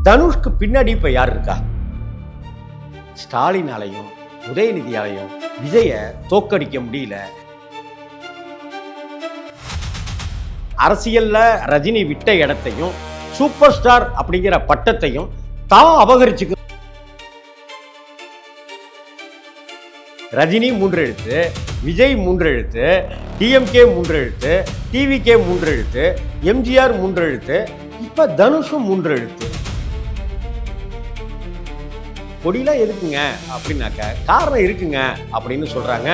தனுஷ்க்கு பின்னாடி இப்ப யார் இருக்கா? ஸ்டாலினாலையும் உதயநிதியாலையும் விஜய தோக்கடிக்க முடியல. அரசியல்ல ரஜினி விட்ட இடத்தையும் சூப்பர் ஸ்டார் அப்படிங்கிற பட்டத்தையும் தான் அபகரிச்சுக்க. ரஜினி 3 எழுத்து, விஜய் 3 எழுத்து, டிஎம்கே 3 எழுத்து, டிவிகே 3 எழுத்து, எம்ஜிஆர் 3 எழுத்து, இப்ப தனுஷும் 3 எழுத்து. கொடிலாம் எதுக்குங்க அப்படின்னாக்க காரணம் இருக்குங்க அப்படின்னு சொல்றாங்க.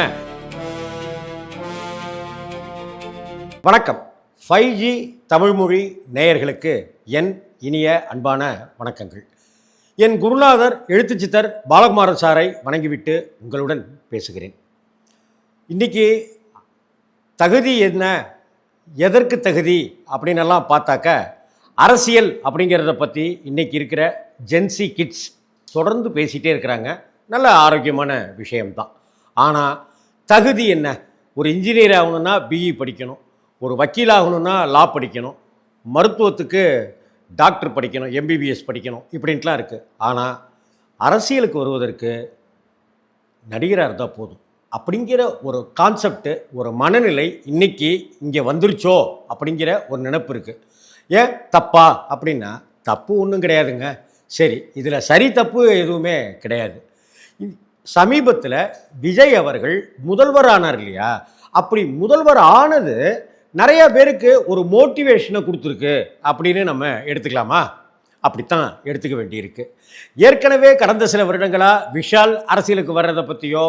வணக்கம். 5G தமிழ்மொழி நேயர்களுக்கு என் இனிய அன்பான வணக்கங்கள். என் குருநாதர் எழுத்துச்சித்தர் பாலகுமாரன் சாரை வணங்கிவிட்டு உங்களுடன் பேசுகிறேன். இன்னைக்கு தகுதி என்ன, எதற்கு தகுதி அப்படின்னெல்லாம் பார்த்தாக்க அரசியல் அப்படிங்கிறத பற்றி இன்னைக்கு இருக்கிற ஜென்சி கிட்ஸ் தொடர்ந்து பேசிகிட்டே இருக்கிறாங்க. நல்ல ஆரோக்கியமான விஷயம்தான். ஆனால் தகுதி என்ன? ஒரு இன்ஜினியர் ஆகணும்னா பிஇ படிக்கணும், ஒரு வக்கீல் ஆகணும்னா லா படிக்கணும், மருத்துவத்துக்கு டாக்டர் படிக்கணும், எம்பிபிஎஸ் படிக்கணும், இப்படின்ட்டுலாம் இருக்குது. ஆனால் அரசியலுக்கு வருவதற்கு நடிகராக இருந்தால் போதும் அப்படிங்கிற ஒரு கான்செப்டு, ஒரு மனநிலை இன்னைக்கு இங்கே வந்துருச்சோ அப்படிங்கிற ஒரு நினைப்பு இருக்குது. ஏன் தப்பா அப்படின்னா தப்பு ஒன்றும் கிடையாதுங்க. சரி, இதில் சரி தப்பு எதுவுமே கிடையாது. சமீபத்தில் விஜய் அவர்கள் முதல்வர் ஆனார் இல்லையா? அப்படி முதல்வர் ஆனது நிறைய பேருக்கு ஒரு மோட்டிவேஷனை கொடுத்துருக்கு அப்படின்னு நம்ம எடுத்துக்கலாமா? அப்படித்தான் எடுத்துக்க வேண்டியிருக்கு. ஏற்கனவே கடந்த சில வருடங்களாக விஷால் அரசியலுக்கு வர்றதை பற்றியோ,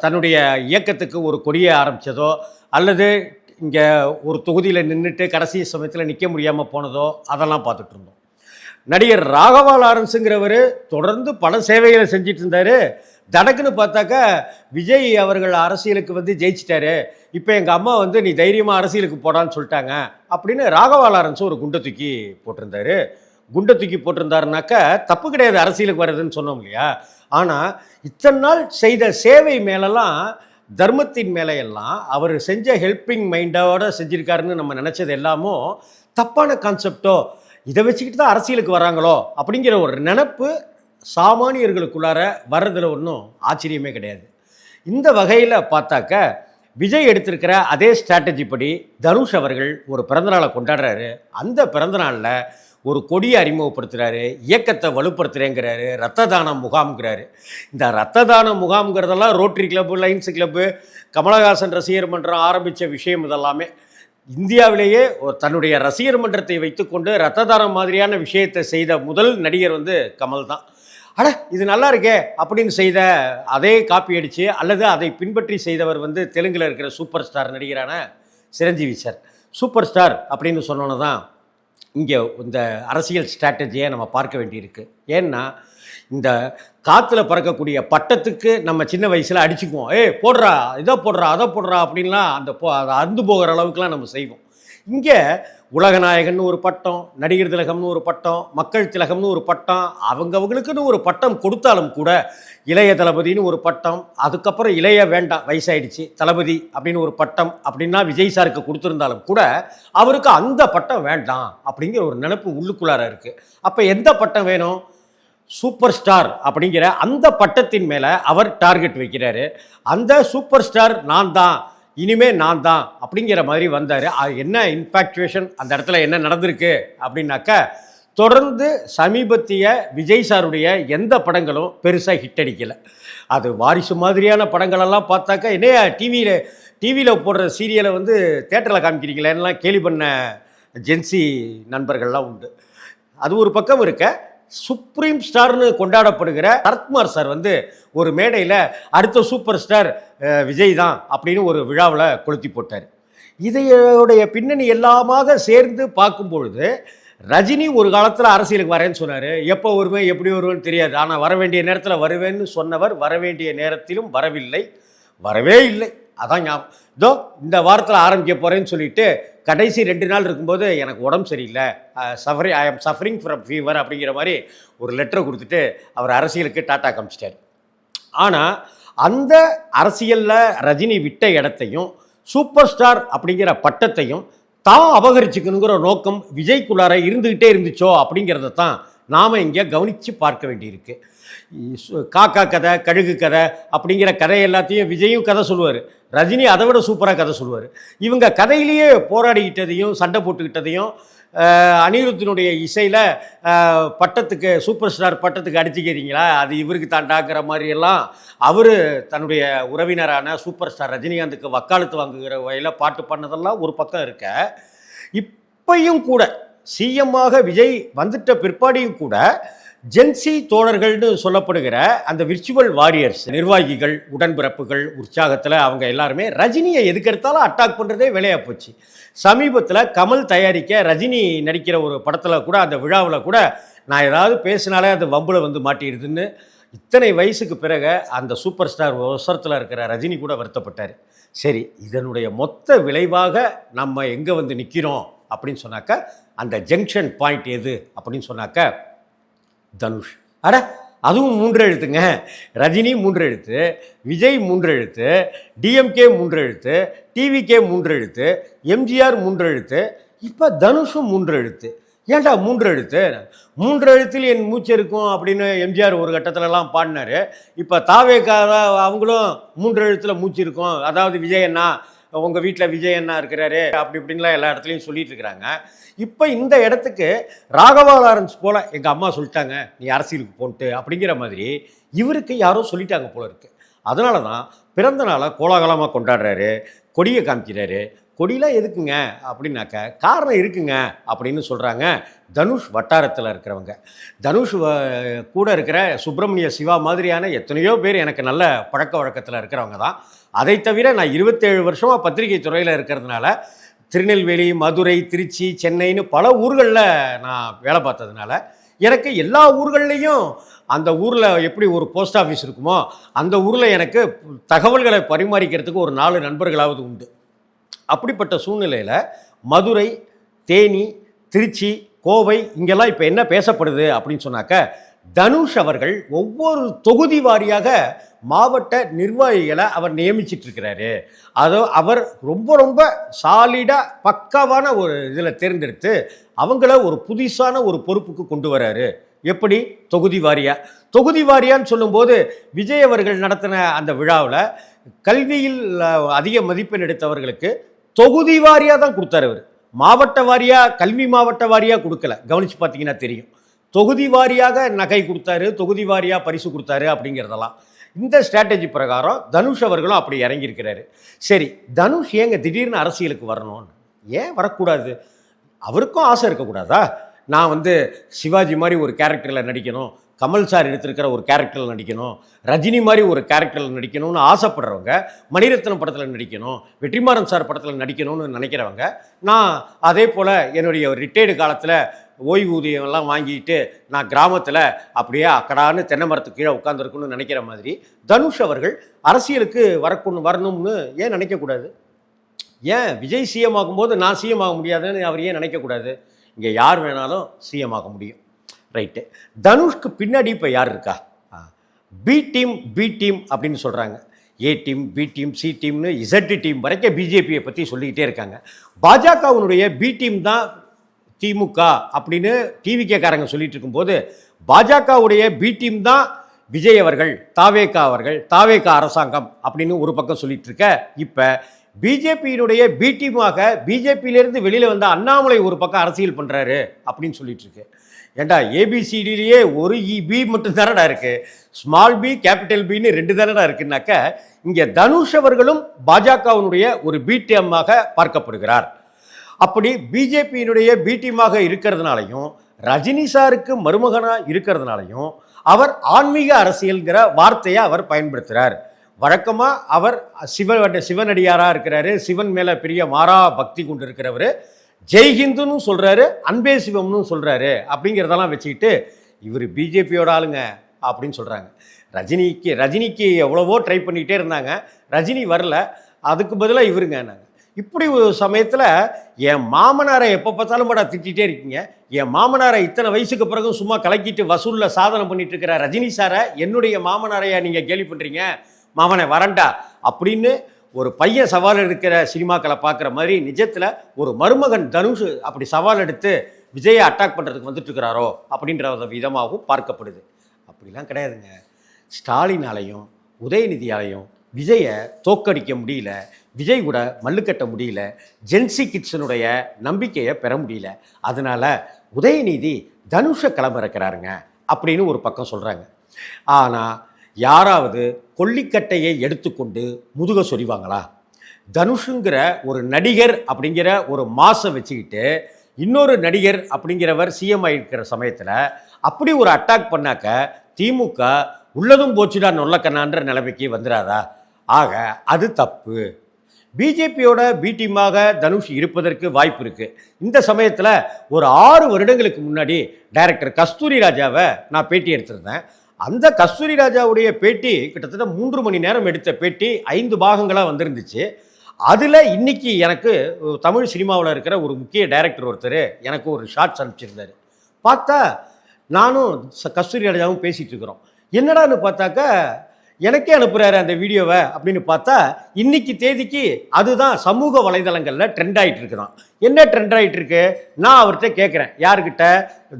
தன்னுடைய இயக்கத்துக்கு ஒரு கொடியை ஆரம்பித்ததோ, அல்லது இங்கே ஒரு தொகுதியில் நின்றுட்டு கடைசி சமயத்தில் நிற்க முடியாமல் போனதோ அதெல்லாம் பார்த்துட்டு இருந்தோம். நடிகர் ராகவா லாரன்ஸுங்கிறவர் தொடர்ந்து பல சேவைகளை செஞ்சிட்டு இருந்தார். தடக்குன்னு பார்த்தாக்கா விஜய் அவர்கள் அரசியலுக்கு வந்து ஜெயிச்சிட்டாரு, இப்போ எங்கள் அம்மா வந்து நீ தைரியமாக அரசியலுக்கு போடான்னு சொல்லிட்டாங்க அப்படின்னு ராகவா லாரன்ஸும் ஒரு குண்டை தூக்கி போட்டிருந்தாரு. குண்டை தூக்கி போட்டிருந்தாருனாக்கா தப்பு கிடையாது அரசியலுக்கு வர்றதுன்னு சொன்னோம் இல்லையா? ஆனால் இத்தனை நாள் செய்த சேவை மேலெல்லாம், தர்மத்தின் மேலையெல்லாம் அவர் செஞ்ச ஹெல்பிங் மைண்டோட செஞ்சுருக்காருன்னு நம்ம நினச்சது எல்லாமும் தப்பான கான்செப்டோ, இதை வச்சுக்கிட்டு தான் அரசியலுக்கு வராங்களோ அப்படிங்கிற ஒரு நினப்பு சாமானியர்களுக்குள்ளார வர்றதில் ஒன்றும் ஆச்சரியமே கிடையாது. இந்த வகையில் பார்த்தாக்க விஜய் எடுத்திருக்கிற அதே ஸ்ட்ராட்டஜி படி தனுஷ் அவர்கள் ஒரு பிறந்தநாளை கொண்டாடுறாரு. அந்த பிறந்தநாளில் ஒரு கொடியை அறிமுகப்படுத்துகிறாரு, இயக்கத்தை வலுப்படுத்துகிறேங்கிறாரு, ரத்த தான முகாம்ங்கிறாரு. இந்த ரத்த தான முகாம்ங்கிறதெல்லாம் Rotary club, Lions club, Kamalhaasan ரசிகர் மன்றம் ஆரம்பித்த விஷயம். இதெல்லாமே இந்தியாவிலேயே தன்னுடைய ரசிகர் மன்றத்தை வைத்துக்கொண்டு ரத்த தானம் மாதிரியான விஷயத்தை செய்த முதல் நடிகர் வந்து கமல் தான். அட இது நல்லா இருக்கே அப்படின்னு செய்த அதே காப்பி அடித்து அல்லது அதை பின்பற்றி செய்தவர் வந்து தெலுங்கில் இருக்கிற சூப்பர் ஸ்டார் நடிகரான சிரஞ்சீவி சார். சூப்பர் ஸ்டார் அப்படின்னு சொன்னோன்னு தான் இங்கே இந்த அரசியல் ஸ்ட்ராட்டஜியை நம்ம பார்க்க வேண்டியிருக்கு. ஏன்னா இந்த காற்றுல பறக்கக்கூடிய பட்டத்துக்கு நம்ம சின்ன வயசில் அடிச்சுக்குவோம். போடுறா, இதை போடுறா, அதை போடுறா அப்படின்லாம் அதை அறுந்து போகிற அளவுக்குலாம் நம்ம செய்வோம். இங்கே உலகநாயகன்னு ஒரு பட்டம், நடிகர் திலகம்னு ஒரு பட்டம், மக்கள் திலகம்னு ஒரு பட்டம், அவங்களுக்குன்னு ஒரு பட்டம் கொடுத்தாலும் கூட இளைய தளபதினு ஒரு பட்டம், அதுக்கப்புறம் இளைய வேண்டாம் வயசாயிடுச்சு தளபதி அப்படின்னு ஒரு பட்டம் அப்படின்னா விஜய் சாருக்கு கொடுத்துருந்தாலும் கூட அவருக்கு அந்த பட்டம் வேண்டாம் அப்படிங்கிற ஒரு நினைப்பு உள்ளுக்குள்ளார இருக்குது. அப்போ எந்த பட்டம் வேணும்? சூப்பர் ஸ்டார் அப்படிங்கிற அந்த பட்டத்தின் மேலே அவர் டார்கெட் வைக்கிறாரு. அந்த சூப்பர் ஸ்டார் நான் தான், இனிமே நான் தான் அப்படிங்கிற மாதிரி வந்தார். என்ன இன்ஃபேக்சுவேஷன் அந்த இடத்துல என்ன நடந்திருக்கு அப்படின்னாக்கா, தொடர்ந்து சமீபத்திய விஜய் சாருடைய எந்த படங்களும் பெருசாக ஹிட் அடிக்கலை. அது வாரிசு மாதிரியான படங்களெல்லாம் பார்த்தாக்கா, என்னையா டிவியில் போடுற சீரியலை வந்து தேட்டரில் காமிக்கிறீங்களேன்னெலாம் கேலி பண்ண ஜென்சி நண்பர்கள்லாம் உண்டு. அது ஒரு பக்கம் இருக்க, சுப்ரீம் ஸ்டார்னு கொண்டாடப்படுகிற சரத்குமார் சார் வந்து ஒரு மேடையில் அடுத்த சூப்பர் ஸ்டார் விஜய் தான் அப்படின்னு ஒரு விழாவில் கொளுத்தி போட்டார். இதையோடைய பின்னணி எல்லாமாக சேர்ந்து பார்க்கும் பொழுது ரஜினி ஒரு காலத்தில் அரசியலுக்கு வரேன்னு சொன்னார். எப்போ வருவேன், எப்படி வருவேன்னு தெரியாது, ஆனால் வர வேண்டிய நேரத்தில் வருவேன்னு சொன்னவர் வரவேண்டிய நேரத்திலும் வரவில்லை, வரவே இல்லை. அதான் ஞாபகம். இதோ இந்த வாரத்தில் ஆரம்பிக்க போகிறேன்னு சொல்லிட்டு கடைசி 2 நாள் இருக்கும்போது எனக்கு உடம்பு சரியில்லை, ஐ ஆம் சஃபரிங் ஃப்ரம் ஃபீவர் அப்படிங்கிற மாதிரி ஒரு லெட்டரை கொடுத்துட்டு அவர் அரசியலுக்கு டாட்டா காமிச்சிட்டார். ஆனால் அந்த அரசியலில் ரஜினி விட்ட இடத்தையும் சூப்பர் ஸ்டார் அப்படிங்கிற பட்டத்தையும் தான் அபகரிச்சுக்கணுங்கிற நோக்கம் விஜய்க்குள்ளார இருந்துக்கிட்டே இருந்துச்சோ அப்படிங்கிறத தான் நாம் இங்கே கவனித்து பார்க்க வேண்டியிருக்கு. காக்கா கதை, கழுகு கதை அப்படிங்கிற கதை எல்லாத்தையும் விஜயும் கதை சொல்லுவார், ரஜினி அதை விட சூப்பராக கதை சொல்லுவார். இவங்க கதையிலேயே போராடிக்கிட்டதையும் சண்டை போட்டுக்கிட்டதையும் அனிருத்தினுடைய இசையில் பட்டத்துக்கு சூப்பர் ஸ்டார் பட்டத்துக்கு அடிச்சுக்கிறீங்களா, அது இவருக்கு தாண்டாங்கிற மாதிரியெல்லாம் அவர் தன்னுடைய உறவினரான சூப்பர் ஸ்டார் ரஜினிகாந்துக்கு வக்காலத்து வாங்குகிற வகையில் பாட்டு பண்ணதெல்லாம் ஒரு பக்கம் இருக்க, இப்பையும் கூட சிஎம்மாக விஜய் வந்துட்ட பிற்பாடியும் கூட ஜென்சி தோழர்கள்னு சொல்லப்படுகிற அந்த விர்ச்சுவல் வாரியர்ஸ், நிர்வாகிகள், உடன்பிறப்புகள் உற்சாகத்தில் அவங்க எல்லாருமே ரஜினியை எதுக்கெடுத்தாலும் அட்டாக் பண்ணுறதே வேலையாக போச்சு. சமீபத்தில் கமல் தயாரிக்க ரஜினி நடிக்கிற ஒரு படத்தில் கூட, அந்த விழாவில் கூட, நான் ஏதாவது பேசினாலே அது வம்பில் வந்து மாட்டிடுதுன்னு இத்தனை வயசுக்கு பிறகு அந்த சூப்பர் ஸ்டார் அவசரத்தில் இருக்கிற ரஜினி கூட வருத்தப்பட்டார். சரி, இதனுடைய மொத்த விளைவாக நம்ம எங்கே வந்து நிற்கிறோம் அப்படின்னு சொன்னாக்க, அந்த ஜங்ஷன் பாயிண்ட் எது அப்படின்னு சொன்னாக்க தனுஷ். அட அதுவும் 3 எழுத்துங்க. ரஜினி 3 எழுத்து, விஜய் 3 எழுத்து, டிஎம்கே 3 எழுத்து, டிவிகே 3 எழுத்து, எம்ஜிஆர் 3 எழுத்து, இப்போ தனுஷும் 3 எழுத்து. ஏன்டா 3 எழுத்து? 3 எழுத்தில் என் மூச்சு இருக்கும் அப்படின்னு எம்ஜிஆர் ஒரு கட்டத்திலலாம் பாடினார். இப்போ தாவேக்காக அவங்களும் 3 எழுத்தில் மூச்சு இருக்கும், அதாவது விஜய் அண்ணா, உங்கள் வீட்டில் விஜய் அண்ணா இருக்கிறாரு அப்படி இப்படின்லாம் எல்லா இடத்துலையும் சொல்லிட்டு இருக்கிறாங்க. இப்போ இந்த இடத்துக்கு ராகவா லாரன்ஸ் போல் எங்கள் அம்மா சொல்லிட்டாங்க நீ அரசியலுக்கு போன்ட்டு அப்படிங்கிற மாதிரி இவருக்கு யாரோ சொல்லிட்டாங்க போல இருக்குது. அதனால தான் பிறந்த நாளை கோலாகலமாக கொண்டாடுறாரு, கொடியை காமிக்கிறாரு. கொடியெலாம் எதுக்குங்க அப்படின்னாக்க காரணம் இருக்குங்க அப்படின்னு சொல்கிறாங்க தனுஷ் வட்டாரத்தில் இருக்கிறவங்க. தனுஷ் கூட இருக்கிற சுப்பிரமணிய சிவா மாதிரியான எத்தனையோ பேர் எனக்கு நல்ல பழக்க வழக்கத்தில் இருக்கிறவங்க தான். அதை தவிர நான் 27 வருஷமாக பத்திரிகை துறையில் இருக்கிறதுனால திருநெல்வேலி, மதுரை, திருச்சி, சென்னைன்னு பல ஊர்களில் நான் வேலை பார்த்ததுனால எனக்கு எல்லா ஊர்கள்லேயும் அந்த ஊரில் எப்படி ஒரு போஸ்ட் ஆஃபீஸ் இருக்குமோ அந்த ஊரில் எனக்கு தகவல்களை பரிமாறிக்கிறதுக்கு ஒரு 4 நண்பர்களாவது உண்டு. அப்படிப்பட்ட சூழ்நிலையில் மதுரை, தேனி, திருச்சி, கோவை இங்கெல்லாம் இப்போ என்ன பேசப்படுது அப்படின்னு சொன்னாக்க, தனுஷ் அவர்கள் ஒவ்வொரு தொகுதி வாரியாக மாவட்ட நிர்வாகிகளை அவர் நியமிச்சிட்டு இருக்கிறாரு. அதோ அவர் ரொம்ப ரொம்ப சாலிடாக பக்காவான ஒரு இதில் தேர்ந்தெடுத்து அவங்கள ஒரு புதுசான ஒரு பொறுப்புக்கு கொண்டு வராரு. எப்படி? தொகுதி வாரியாக. தொகுதி வாரியான்னு சொல்லும்போது விஜய் அவர்கள் நடத்தின அந்த விழாவில் கல்வியில் அதிக மதிப்பெண் எடுத்தவர்களுக்கு தொகுதி வாரியாக தான் கொடுத்தாரு. அவர் மாவட்ட வாரியாக, கல்வி மாவட்ட வாரியாக கொடுக்கல. கவனித்து பார்த்தீங்கன்னா தெரியும். தொகுதி வாரியாக நகை கொடுத்தாரு, தொகுதி வாரியாக பரிசு கொடுத்தாரு அப்படிங்கிறதெல்லாம். இந்த ஸ்ட்ராட்டஜி பிரகாரம் தனுஷ் அவர்களும் அப்படி இறங்கியிருக்கிறாரு. சரி, தனுஷ் ஏங்க திடீர்னு அரசியலுக்கு வரணும்னு ஏன் வரக்கூடாது? அவருக்கும் ஆசை இருக்கக்கூடாதா? நான் வந்து சிவாஜி மாதிரி ஒரு கேரக்டரில் நடிக்கணும், கமல் சார் எடுத்திருக்கிற ஒரு கேரக்டரில் நடிக்கணும், ரஜினி மாதிரி ஒரு கேரக்டரில் நடிக்கணும்னு ஆசைப்படுறவங்க, மணிரத்னம் படத்தில் நடிக்கணும், வெற்றிமாறன் சார் படத்தில் நடிக்கணும்னு நினைக்கிறவங்க, நான் அதே போல் என்னுடைய ரிட்டையர்டு காலத்தில் ஓய்வூதியம்லாம் வாங்கிட்டு நான் கிராமத்தில் அப்படியே அக்கடான்னு தென்னை மரத்துக்கு கீழே உட்காந்துருக்குன்னு நினைக்கிற மாதிரி தனுஷ் அவர்கள் அரசியலுக்கு வரணும்னு ஏன் நினைக்கக்கூடாது? ஏன் விஜய் சிஎம் ஆகும்போது நான் சிஎம் ஆக முடியாதுன்னு அவர் ஏன் நினைக்கக்கூடாது? இங்கே யார் வேணாலும் சிஎம் ஆக முடியும். ரைட்டு. தனுஷ்க்கு பின்னாடி இப்போ யார் இருக்கா? பி டீம் அப்படின்னு சொல்கிறாங்க. A team, B team, C டீம்னு இசட் டீம் வரைக்கும் பிஜேபியை பற்றி சொல்லிக்கிட்டே இருக்காங்க. பாஜகவினுடைய பி டீம் தான் திமுக அப்படின்னு டிவிகேக்காரங்க சொல்லிட்டு இருக்கும்போது, பாஜகவுடைய பி டீம் தான் விஜய் அவர்கள், தாவேகா அவர்கள், தாவேகா அரசாங்கம் அப்படின்னு ஒரு பக்கம் சொல்லிட்டு இருக்க, இப்போ பிஜேபியினுடைய பி டீமாக பிஜேபியிலேருந்து வெளியில் வந்த அண்ணாமலை ஒரு பக்கம் அரசியல் பண்ணுறாரு அப்படின்னு சொல்லிட்டு இருக்கு. ஏண்டா ஏபிசிடிலேயே ஒரு பி மட்டும் தானடா இருக்குது, ஸ்மால் பி கேபிட்டல் பின்னு 2 தானடா இருக்குன்னாக்க, இங்கே தனுஷ் அவர்களும் பாஜகவினுடைய ஒரு பி டீமாக பார்க்கப்படுகிறார். அப்படி பிஜேபியினுடைய பி டீமாக இருக்கிறதுனாலையும் ரஜினி சாருக்கு மருமகனாக இருக்கிறதுனாலையும் அவர் ஆன்மீக அரசியல்கிற வார்த்தையை அவர் பயன்படுத்துகிறார். வழக்கமாக அவர் சிவனடியாராக இருக்கிறாரு, சிவன் மேலே பெரிய மாறா பக்தி கொண்டு இருக்கிறவர், ஜெய்ஹிந்துன்னு சொல்கிறாரு, அன்பே சிவம்னு சொல்கிறாரு. அப்படிங்கிறதெல்லாம் வச்சுக்கிட்டு இவர் பிஜேபியோட ஆளுங்க அப்படின்னு சொல்கிறாங்க. ரஜினிக்கு எவ்வளவோ ட்ரை பண்ணிகிட்டே இருந்தாங்க, ரஜினி வரல, அதுக்கு பதிலாக இவருங்க. நாங்கள் இப்படி ஒரு சமயத்தில் என் மாமனாரை எப்போ பார்த்தாலும் படா திட்டிகிட்டே இருக்கீங்க, என் மாமனாரை இத்தனை வயசுக்கு பிறகும் சும்மா கலக்கிட்டு வசூலில் சாதனை பண்ணிட்டு இருக்கிற ரஜினி சாரை என்னுடைய மாமனாரையா நீங்கள் கேலி பண்ணுறீங்க, மாமனை வரண்டா அப்படின்னு ஒரு பையன் சவால் எடுக்கிற சினிமாக்களை பார்க்குற மாதிரி நிஜத்தில் ஒரு மருமகன் தனுஷ் அப்படி சவால் எடுத்து விஜயை அட்டாக் பண்ணுறதுக்கு வந்துட்டு இருக்கிறாரோ அப்படின்ற விதமாகவும் பார்க்கப்படுது. அப்படிலாம் கிடையாதுங்க. ஸ்டாலினாலையும் உதயநிதியாலையும் விஜயை தோக்கடிக்க முடியல, விஜய் கூட மல்லுக்கட்ட முடியல, ஜென்சி கிட்ஸனுடைய நம்பிக்கையை பெற முடியல. அதனால் உதயநிதி தனுஷை களமிறக்கிறாருங்க அப்படின்னு ஒரு பக்கம் சொல்கிறாங்க. ஆனால் யாராவது கொல்லிக்கட்டையை எடுத்துக்கொண்டு முதுக சொறிவாங்களா? தனுஷுங்கிற ஒரு நடிகர் அப்படிங்கிற ஒரு மாசை வச்சுக்கிட்டு இன்னொரு நடிகர் அப்படிங்கிறவர் சிஎம் ஆகிருக்கிற சமயத்தில் அப்படி ஒரு அட்டாக் பண்ணாக்க திமுக உள்ளதும் போச்சுடா நொல்லக்கண்ணான்ற நிலைமைக்கு வந்துடாதா? ஆக அது தப்பு. பிஜேபியோட பி டீமாக தனுஷ் இருப்பதற்கு வாய்ப்பு இருக்குது. இந்த சமயத்தில் ஒரு 6 வருடங்களுக்கு முன்னாடி டைரக்டர் கஸ்தூரி ராஜாவை நான் பேட்டி எடுத்திருந்தேன். அந்த கஸ்தூரி ராஜாவுடைய பேட்டி கிட்டத்தட்ட 3 மணி நேரம் எடுத்த பேட்டி 5 பாகங்களாக வந்திருந்துச்சு. அதில் இன்னைக்கு எனக்கு தமிழ் சினிமாவில் இருக்கிற ஒரு முக்கிய டைரக்டர் ஒருத்தர் எனக்கு ஒரு ஷார்ட்ஸ் அனுப்பிச்சிருந்தார். பார்த்தா நானும் கஸ்தூரி ராஜாவும் பேசிகிட்டு இருக்கிறோம். என்னடான்னு பார்த்தாக்கா எனக்கே அனுப்புகிறாரு அந்த வீடியோவை அப்படின்னு பார்த்தா இன்னைக்கு தேதிக்கு அதுதான் சமூக வலைதளங்களில் ட்ரெண்ட் ஆகிட்டு இருக்குதான். என்ன ட்ரெண்ட் ஆகிட்டு இருக்கு? நான் அவர்கிட்ட கேட்குறேன், யாருக்கிட்ட?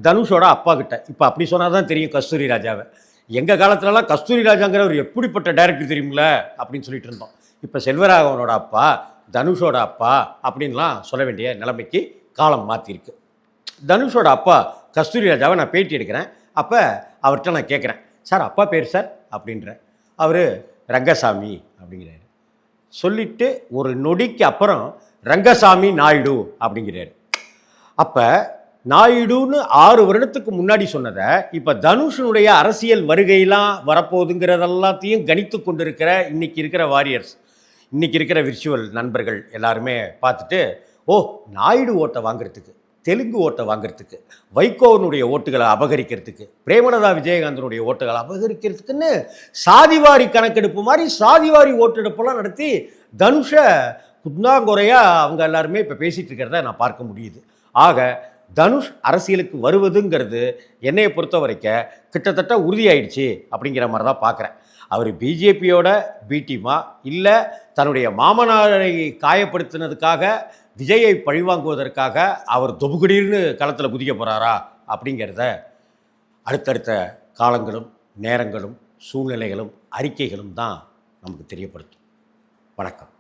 தனுஷோட அப்பா கிட்ட. இப்போ அப்படி சொன்னால் தான் தெரியும் கஸ்தூரி ராஜாவை. எங்கள் காலத்துலலாம் கஸ்தூரி ராஜாங்கிற ஒரு எப்படிப்பட்ட டைரக்டர் தெரியுமில்ல அப்படின்னு சொல்லிட்டு இருந்தோம். இப்போ செல்வராகவனோட அப்பா, தனுஷோட அப்பா அப்படின்லாம் சொல்ல வேண்டிய நிலைமைக்கு காலம் மாற்றிருக்கு. தனுஷோட அப்பா கஸ்தூரி ராஜாவை நான் பேட்டி எடுக்கிறேன். அப்போ அவர்கிட்ட நான் கேட்குறேன், சார் அப்பா பேர் சார் அப்படின்றேன். அவர் ரங்கசாமி அப்படிங்கிறாரு. சொல்லிவிட்டு ஒரு நொடிக்கு அப்புறம் ரங்கசாமி நாயுடு அப்படிங்கிறாரு. அப்போ நாயுடுன்னு 6 வருடத்துக்கு முன்னாடி சொன்னதை இப்போ தனுஷனுடைய அரசியல் வருகையெல்லாம் வரப்போகுதுங்கிறதெல்லாத்தையும் கணித்து கொண்டிருக்கிற இன்றைக்கி இருக்கிற வாரியர்ஸ், இன்றைக்கி இருக்கிற விர்ச்சுவல் நண்பர்கள் எல்லாருமே பார்த்துட்டு, ஓ நாயுடு ஓட்டை வாங்கிறதுக்கு, தெலுங்கு ஓட்டை வாங்கிறதுக்கு, வைகோவனுடைய ஓட்டுகளை அபகரிக்கிறதுக்கு, பிரேமலதா விஜயகாந்தனுடைய ஓட்டுகளை அபகரிக்கிறதுக்குன்னு சாதிவாரி கணக்கெடுப்பு மாதிரி சாதிவாரி ஓட்டெடுப்பெல்லாம் நடத்தி தனுஷை குந்தாங்குறையாக அவங்க எல்லாருமே இப்போ பேசிகிட்டு இருக்கிறத நான் பார்க்க முடியுது. ஆக தனுஷ் அரசியலுக்கு வருவதுங்கிறது என்னையை பொறுத்த வரைக்கும் கிட்டத்தட்ட உறுதியாயிடுச்சு அப்படிங்கிற மாதிரி தான் பார்க்குறேன். அவர் பிஜேபியோட பி டீமா இல்லை தன்னுடைய மாமனாரை காயப்படுத்தினதுக்காக விஜயை பழிவாங்குவதற்காக அவர் தொபுகுடீர்னு களத்தில் குதிக்க போகிறாரா அப்படிங்கிறத அடுத்தடுத்த காலங்களும் நேரங்களும் சூழ்நிலைகளும் அறிக்கைகளும் தான் நமக்கு தெரியப்படுத்தும். வணக்கம்.